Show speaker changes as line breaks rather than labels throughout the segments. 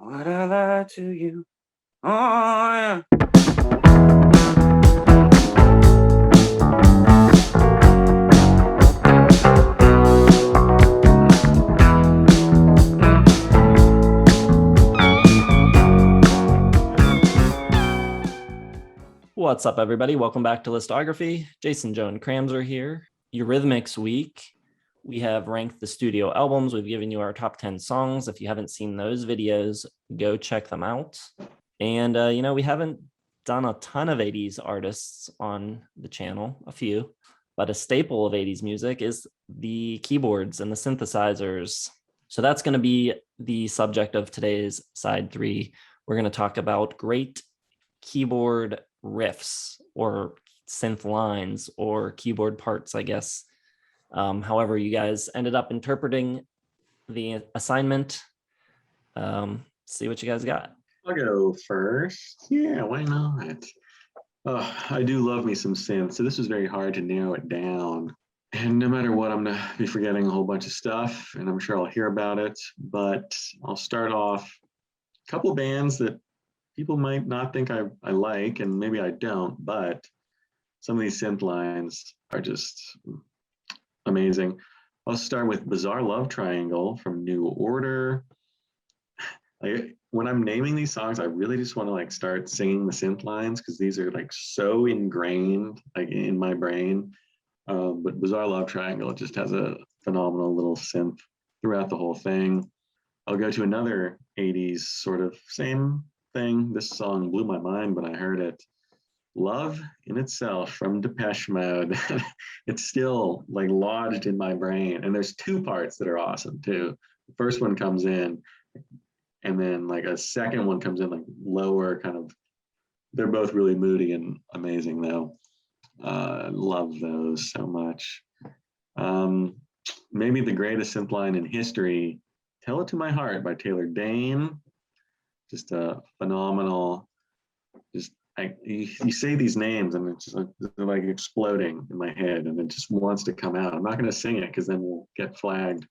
Would I lie to you? Oh, yeah.
What's up, everybody? Welcome back to Listography. Jason, Joe, and Krams are here. Eurythmics week. We have ranked the studio albums. We've given you our top 10 songs. If you haven't seen those videos, go check them out. And, we haven't done a ton of 80s artists on the channel, a few, but a staple of 80s music is the keyboards and the synthesizers. So that's going to be the subject of today's side 3. We're going to talk about great keyboard riffs or synth lines or keyboard parts, I guess. However, you guys ended up interpreting the assignment. See what you guys got.
I'll go first. Yeah, why not? Oh, I do love me some synth, so this was very hard to narrow it down. And no matter what, I'm going to be forgetting a whole bunch of stuff, and I'm sure I'll hear about it. But I'll start off a couple bands that people might not think I like, and maybe I don't, but some of these synth lines are just amazing. I'll start with Bizarre Love Triangle from New Order. When I'm naming these songs, I really just want to start singing the synth lines because these are so ingrained in my brain. But Bizarre Love Triangle just has a phenomenal little synth throughout the whole thing. I'll go to another 80s sort of same thing. This song blew my mind when I heard it. Love in Itself from Depeche Mode. It's still lodged in my brain. And there's two parts that are awesome too. The first one comes in, and then a second one comes in lower kind of. They're both really moody and amazing though. Love those so much. Maybe the greatest synth line in history, Tell It to My Heart by Taylor Dane. Just a phenomenal, you say these names and it's just they're exploding in my head and it just wants to come out. I'm not going to sing it because then we'll get flagged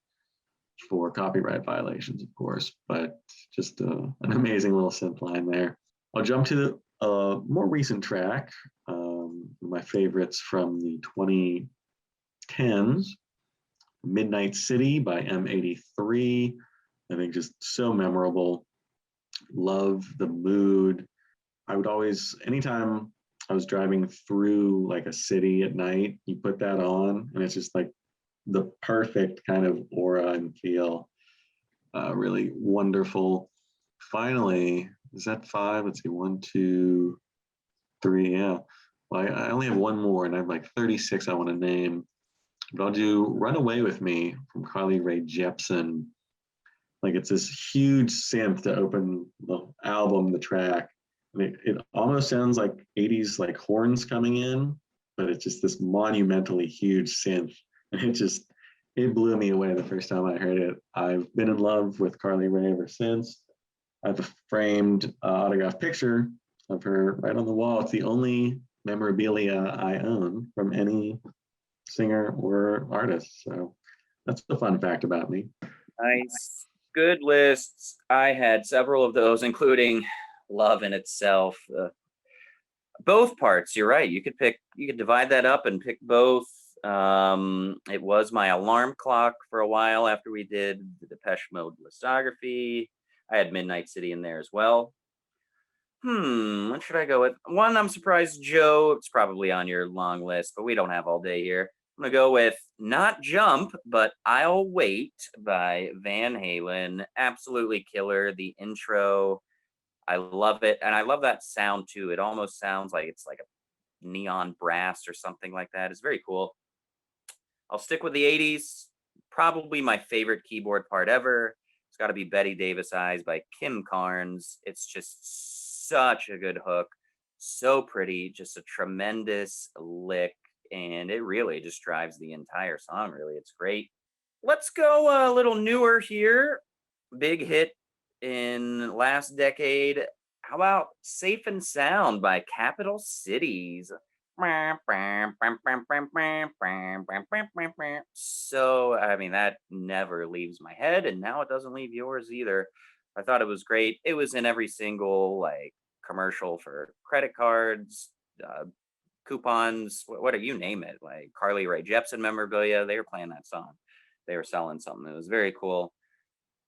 for copyright violations, of course, but just an amazing little synth line there. I'll jump to a more recent track, my favorites from the 2010s, Midnight City by M83. I think just so memorable. Love the mood. I would always, anytime I was driving through a city at night, you put that on and it's just the perfect kind of aura and feel. Really wonderful. Finally, is that 5? Let's see, 1, 2, 3. Yeah. Well, I only have one more and I have 36 I want to name. But I'll do Run Away With Me from Carly Rae Jepsen. It's this huge synth to open the album, the track. It almost sounds like 80s horns coming in, but it's just this monumentally huge synth. And it blew me away the first time I heard it. I've been in love with Carly Rae ever since. I have a framed autographed picture of her right on the wall. It's the only memorabilia I own from any singer or artist. So that's the fun fact about me.
Nice. Good lists. I had several of those, including Love in Itself. Both parts, you're right. You could divide that up and pick both. It was my alarm clock for a while after we did the Depeche Mode listography. I had Midnight City in there as well. What should I go with? One, I'm surprised, Joe, it's probably on your long list, but we don't have all day here. I'm going to go with not Jump, but I'll Wait by Van Halen. Absolutely killer. The intro, I love it. And I love that sound too. It almost sounds like it's like a neon brass or something like that. It's very cool. I'll stick with the 80s. Probably my favorite keyboard part ever. It's got to be Betty Davis Eyes by Kim Carnes. It's just such a good hook. So pretty. Just a tremendous lick. And it really just drives the entire song, really. It's great. Let's go a little newer here. Big hit in last decade. How about Safe and Sound by Capital Cities? So, I mean, that never leaves my head, and now it doesn't leave yours either. I thought it was great. It was in every single like commercial for credit cards, coupons, what do you name it? Like Carly Rae Jepsen memorabilia. They were playing that song. They were selling something. It was very cool.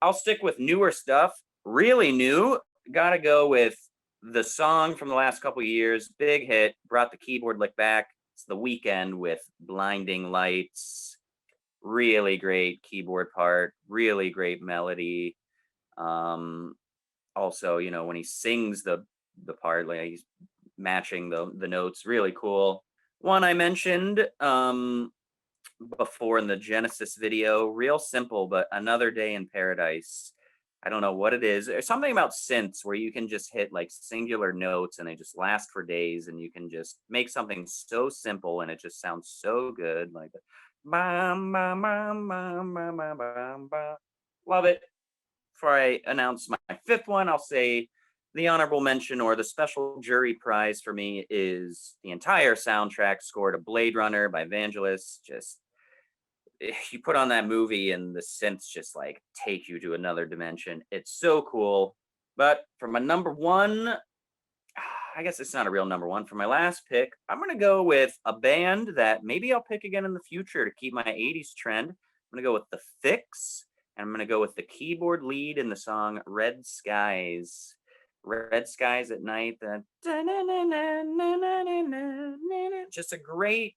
I'll stick with newer stuff. Really new. Gotta go with the song from the last couple years. Big hit. Brought the keyboard lick back. It's The Weeknd with Blinding Lights. Really great keyboard part. Really great melody. Also, you know, when he sings the part, like he's matching the notes, really cool. One I mentioned before in the Genesis video, real simple, but Another Day in Paradise. I don't know what it is. There's something about synths where you can just hit like singular notes and they just last for days, and you can just make something so simple and it just sounds so good. Like, bam, bam, bam, bam, bam, bam, bam, bam. Love it. Before I announce my fifth one, I'll say the honorable mention or the special jury prize for me is the entire soundtrack score to Blade Runner by Vangelis. Just you put on that movie and the synths just like take you to another dimension. It's so cool. But for my number one, I guess it's not a real number one. For my last pick, I'm going to go with a band that maybe I'll pick again in the future to keep my 80s trend. I'm going to go with The Fix, and I'm going to go with the keyboard lead in the song Red Skies. Red Skies at Night. Just a great,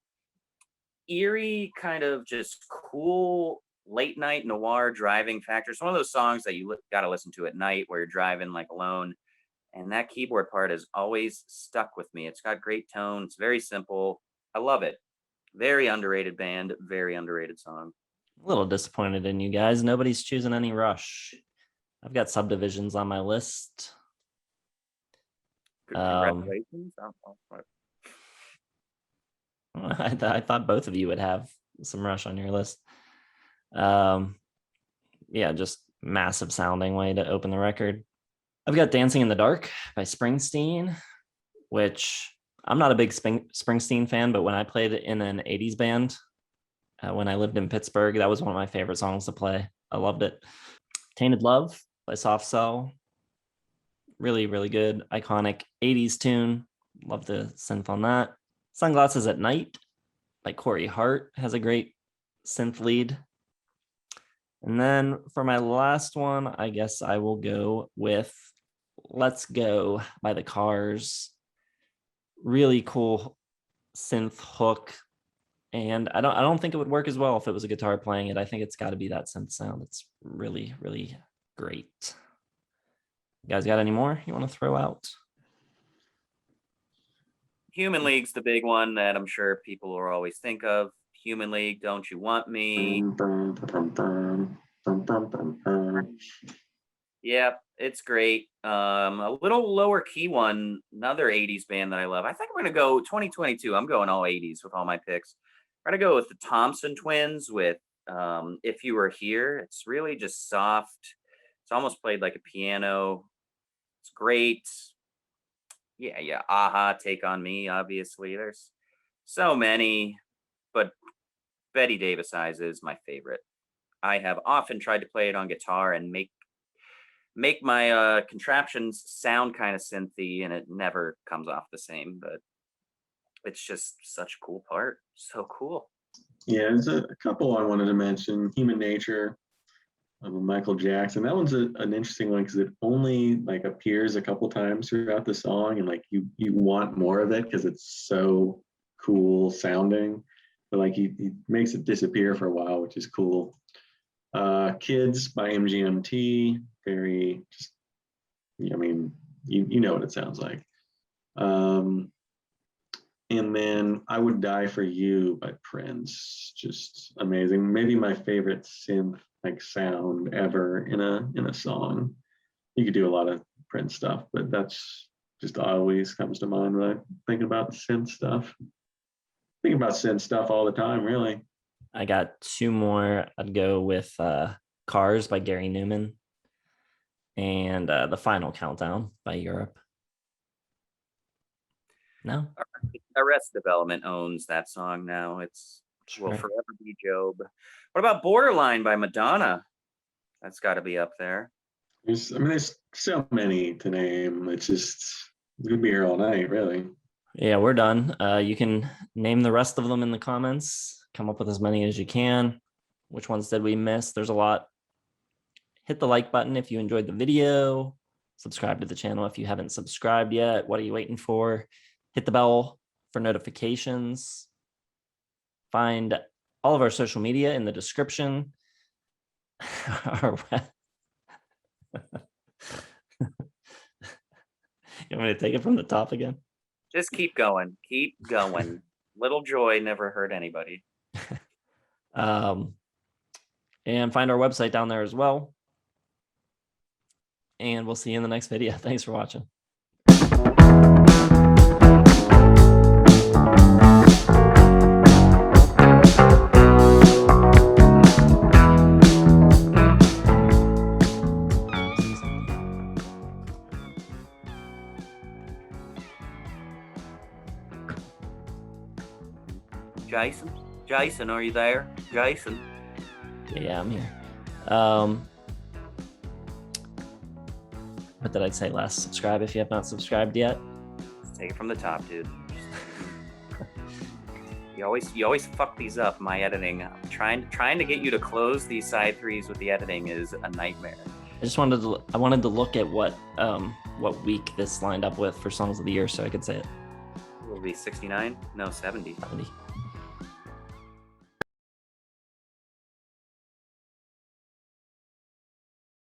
eerie, kind of just cool late night noir driving factor. It's one of those songs that you got to listen to at night where you're driving like alone. And that keyboard part has always stuck with me. It's got great tone. It's very simple. I love it. Very underrated band. Very underrated song.
A little disappointed in you guys. Nobody's choosing any Rush. I've got Subdivisions on my list.
Congratulations.
I thought both of you would have some Rush on your list. Yeah, just massive sounding way to open the record. I've got Dancing in the Dark by Springsteen, which I'm not a big Springsteen fan, but when I played in an 80s band, when I lived in Pittsburgh, that was one of my favorite songs to play. I loved it. Tainted Love by Soft Cell. Really, really good, iconic 80s tune. Love the synth on that. Sunglasses at Night by Corey Hart has a great synth lead. And then for my last one, I guess I will go with Let's Go by The Cars. Really cool synth hook. And I don't think it would work as well if it was a guitar playing it. I think it's got to be that synth sound. It's really, really great. You guys got any more you want to throw out?
Human League's the big one that I'm sure people will always think of. Human League, Don't You Want Me? Yeah, it's great. A little lower key one, another 80s band that I love. I think I'm going to go 2022. I'm going all 80s with all my picks. I'm going to go with the Thompson Twins with If You Were Here. It's really just soft. It's almost played like a piano. It's great. Yeah. Aha, Take on Me, obviously. There's so many, but Betty Davis Eyes is my favorite. I have often tried to play it on guitar and make my contraptions sound kind of synthy, and it never comes off the same, but it's just such a cool part. So cool.
Yeah, there's a couple I wanted to mention. Human Nature of Michael Jackson. That one's an interesting one because it only like appears a couple times throughout the song, and like you want more of it because it's so cool sounding, but like he makes it disappear for a while, which is cool. Kids by MGMT, very just, I mean, you know what it sounds like. And then I Would Die for You by Prince, just amazing. Maybe my favorite synth like sound ever in a song. You could do a lot of Prince stuff, but that's just always comes to mind when I think about synth stuff. Think about synth stuff all the time, really.
I got two more. I'd go with Cars by Gary Newman and The Final Countdown by Europe. No?
Arrested Development owns that song now. It's
Sure.
Will Forever Be Job. What about Borderline by Madonna? That's got to be up there.
There's so many to name. It's just we could be here all night, really.
Yeah, we're done. You can name the rest of them in the comments. Come up with as many as you can. Which ones did we miss? There's a lot. Hit the like button if you enjoyed the video. Subscribe to the channel if you haven't subscribed yet. What are you waiting for? Hit the bell for notifications. Find all of our social media in the description. Our You want me to take it from the top again?
Just keep going. Keep going. Little joy never hurt anybody.
And find our website down there as well. And we'll see you in the next video. Thanks for watching.
Jason, are you there? Jason.
Yeah, I'm here. What did I say last? Subscribe if you have not subscribed yet.
Take it from the top, dude. You always fuck these up. My editing. I'm trying to get you to close these side threes with the editing is a nightmare.
I wanted to look at what week this lined up with for songs of the year so I could say it.
Will be 69? No, 70.
70.